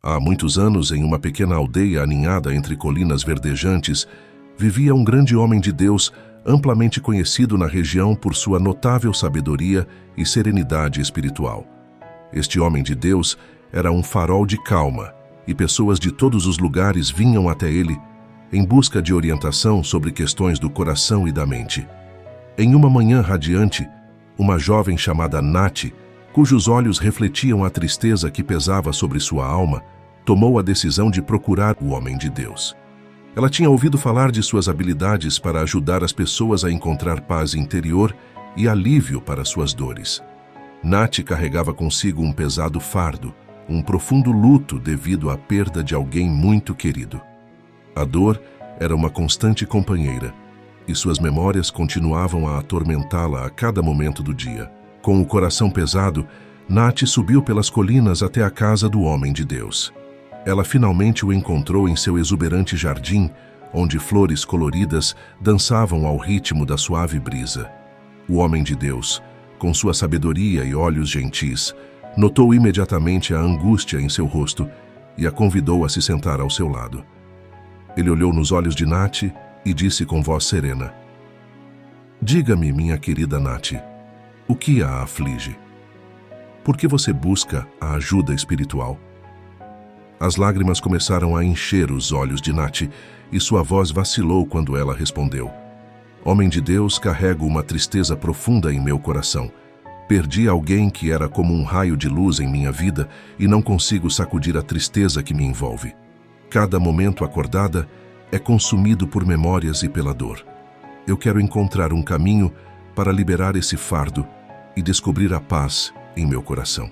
Há muitos anos, em uma pequena aldeia aninhada entre colinas verdejantes, vivia um grande homem de Deus, amplamente conhecido na região por sua notável sabedoria e serenidade espiritual. Este homem de Deus era um farol de calma, e pessoas de todos os lugares vinham até ele em busca de orientação sobre questões do coração e da mente. Em uma manhã radiante, uma jovem chamada Nath, cujos olhos refletiam a tristeza que pesava sobre sua alma, tomou a decisão de procurar o homem de Deus. Ela tinha ouvido falar de suas habilidades para ajudar as pessoas a encontrar paz interior e alívio para suas dores. Nath carregava consigo um pesado fardo, um profundo luto devido à perda de alguém muito querido. A dor era uma constante companheira, e suas memórias continuavam a atormentá-la a cada momento do dia. Com o coração pesado, Nath subiu pelas colinas até a casa do homem de Deus. Ela finalmente o encontrou em seu exuberante jardim, onde flores coloridas dançavam ao ritmo da suave brisa. O homem de Deus, com sua sabedoria e olhos gentis, notou imediatamente a angústia em seu rosto e a convidou a se sentar ao seu lado. Ele olhou nos olhos de Nath e disse com voz serena: "Diga-me, minha querida Nath, o que a aflige? Por que você busca a ajuda espiritual?" As lágrimas começaram a encher os olhos de Nath e sua voz vacilou quando ela respondeu: "Homem de Deus, carrego uma tristeza profunda em meu coração. Perdi alguém que era como um raio de luz em minha vida e não consigo sacudir a tristeza que me envolve. Cada momento acordada é consumido por memórias e pela dor. Eu quero encontrar um caminho para liberar esse fardo e descobrir a paz em meu coração."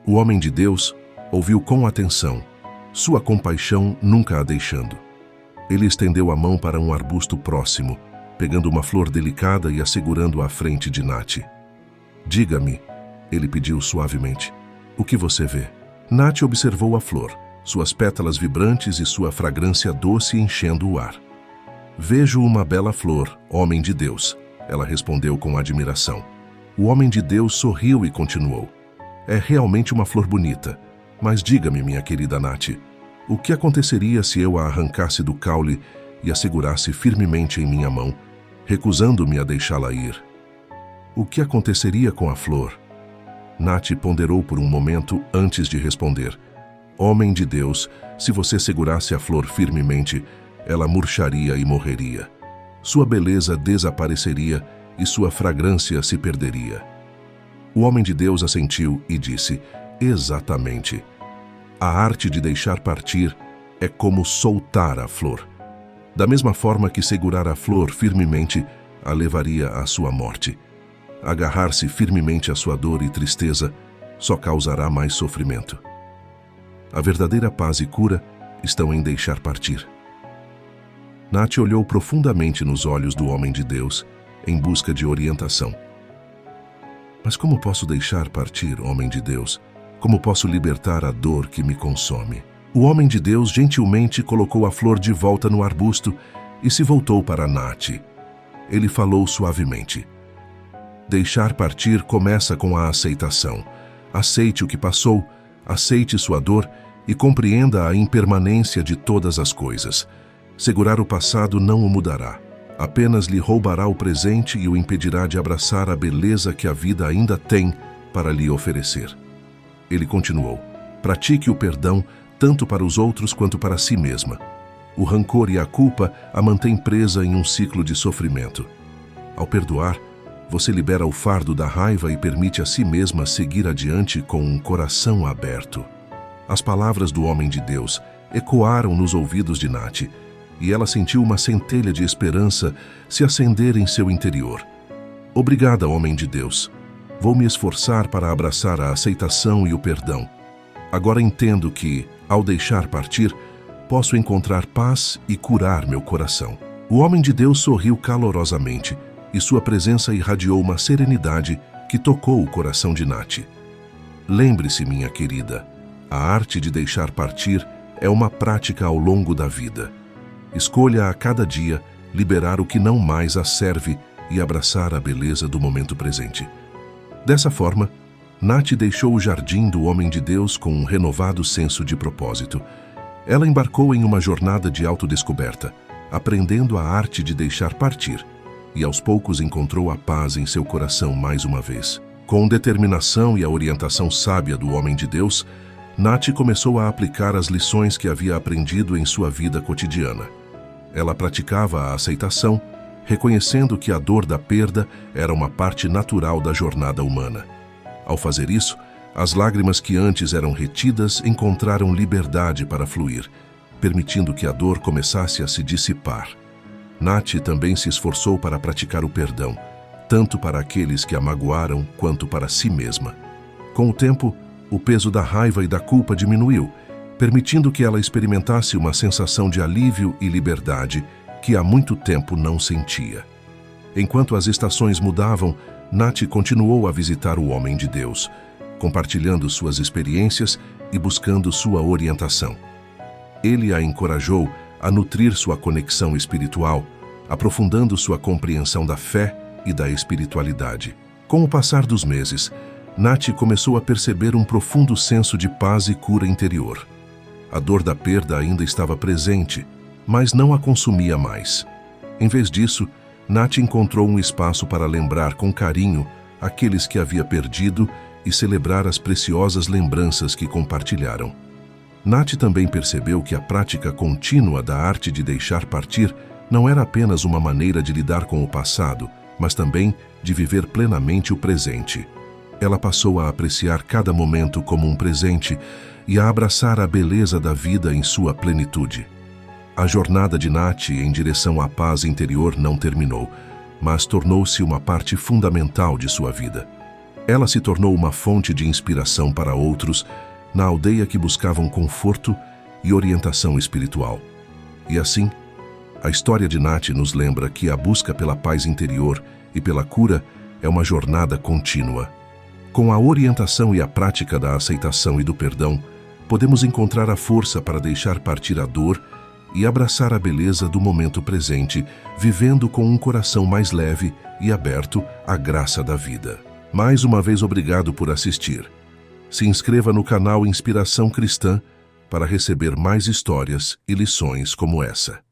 O homem de Deus ouviu com atenção, sua compaixão nunca a deixando. Ele estendeu a mão para um arbusto próximo, pegando uma flor delicada e a segurando à frente de Nath. "Diga-me", ele pediu suavemente, "o que você vê?" Nath observou a flor, suas pétalas vibrantes e sua fragrância doce enchendo o ar. "Vejo uma bela flor, homem de Deus", ela respondeu com admiração. O homem de Deus sorriu e continuou: "É realmente uma flor bonita. Mas diga-me, minha querida Nath, o que aconteceria se eu a arrancasse do caule e a segurasse firmemente em minha mão, recusando-me a deixá-la ir? O que aconteceria com a flor?" Nath ponderou por um momento antes de responder: "Homem de Deus, se você segurasse a flor firmemente, ela murcharia e morreria. Sua beleza desapareceria e sua fragrância se perderia." O homem de Deus assentiu e disse: "Exatamente. A arte de deixar partir é como soltar a flor. Da mesma forma que segurar a flor firmemente a levaria à sua morte. Agarrar-se firmemente à sua dor e tristeza só causará mais sofrimento. A verdadeira paz e cura estão em deixar partir." Nath olhou profundamente nos olhos do homem de Deus, em busca de orientação. "Mas como posso deixar partir, homem de Deus? Como posso libertar a dor que me consome?" O homem de Deus gentilmente colocou a flor de volta no arbusto e se voltou para Nath. Ele falou suavemente: "Deixar partir começa com a aceitação. Aceite o que passou, aceite sua dor e compreenda a impermanência de todas as coisas. Segurar o passado não o mudará. Apenas lhe roubará o presente e o impedirá de abraçar a beleza que a vida ainda tem para lhe oferecer." Ele continuou: "Pratique o perdão tanto para os outros quanto para si mesma. O rancor e a culpa a mantêm presa em um ciclo de sofrimento. Ao perdoar, você libera o fardo da raiva e permite a si mesma seguir adiante com um coração aberto." As palavras do homem de Deus ecoaram nos ouvidos de Nath, e ela sentiu uma centelha de esperança se acender em seu interior. "Obrigada, homem de Deus. Vou me esforçar para abraçar a aceitação e o perdão. Agora entendo que, ao deixar partir, posso encontrar paz e curar meu coração." O homem de Deus sorriu calorosamente, e sua presença irradiou uma serenidade que tocou o coração de Nath. "Lembre-se, minha querida, a arte de deixar partir é uma prática ao longo da vida. Escolha a cada dia liberar o que não mais a serve e abraçar a beleza do momento presente." Dessa forma, Nath deixou o jardim do Homem de Deus com um renovado senso de propósito. Ela embarcou em uma jornada de autodescoberta, aprendendo a arte de deixar partir, e aos poucos encontrou a paz em seu coração mais uma vez. Com determinação e a orientação sábia do Homem de Deus, Nath começou a aplicar as lições que havia aprendido em sua vida cotidiana. Ela praticava a aceitação, reconhecendo que a dor da perda era uma parte natural da jornada humana. Ao fazer isso, as lágrimas que antes eram retidas encontraram liberdade para fluir, permitindo que a dor começasse a se dissipar. Nath também se esforçou para praticar o perdão, tanto para aqueles que a magoaram quanto para si mesma. Com o tempo, o peso da raiva e da culpa diminuiu, permitindo que ela experimentasse uma sensação de alívio e liberdade que há muito tempo não sentia. Enquanto as estações mudavam, Nath continuou a visitar o Homem de Deus, compartilhando suas experiências e buscando sua orientação. Ele a encorajou a nutrir sua conexão espiritual, aprofundando sua compreensão da fé e da espiritualidade. Com o passar dos meses, Nath começou a perceber um profundo senso de paz e cura interior. A dor da perda ainda estava presente, mas não a consumia mais. Em vez disso, Nath encontrou um espaço para lembrar com carinho aqueles que havia perdido e celebrar as preciosas lembranças que compartilharam. Nath também percebeu que a prática contínua da arte de deixar partir não era apenas uma maneira de lidar com o passado, mas também de viver plenamente o presente. Ela passou a apreciar cada momento como um presente e a abraçar a beleza da vida em sua plenitude. A jornada de Nath em direção à paz interior não terminou, mas tornou-se uma parte fundamental de sua vida. Ela se tornou uma fonte de inspiração para outros na aldeia que buscavam conforto e orientação espiritual. E assim, a história de Nath nos lembra que a busca pela paz interior e pela cura é uma jornada contínua. Com a orientação e a prática da aceitação e do perdão, podemos encontrar a força para deixar partir a dor e abraçar a beleza do momento presente, vivendo com um coração mais leve e aberto à graça da vida. Mais uma vez, obrigado por assistir. Se inscreva no canal Inspiração Cristã para receber mais histórias e lições como essa.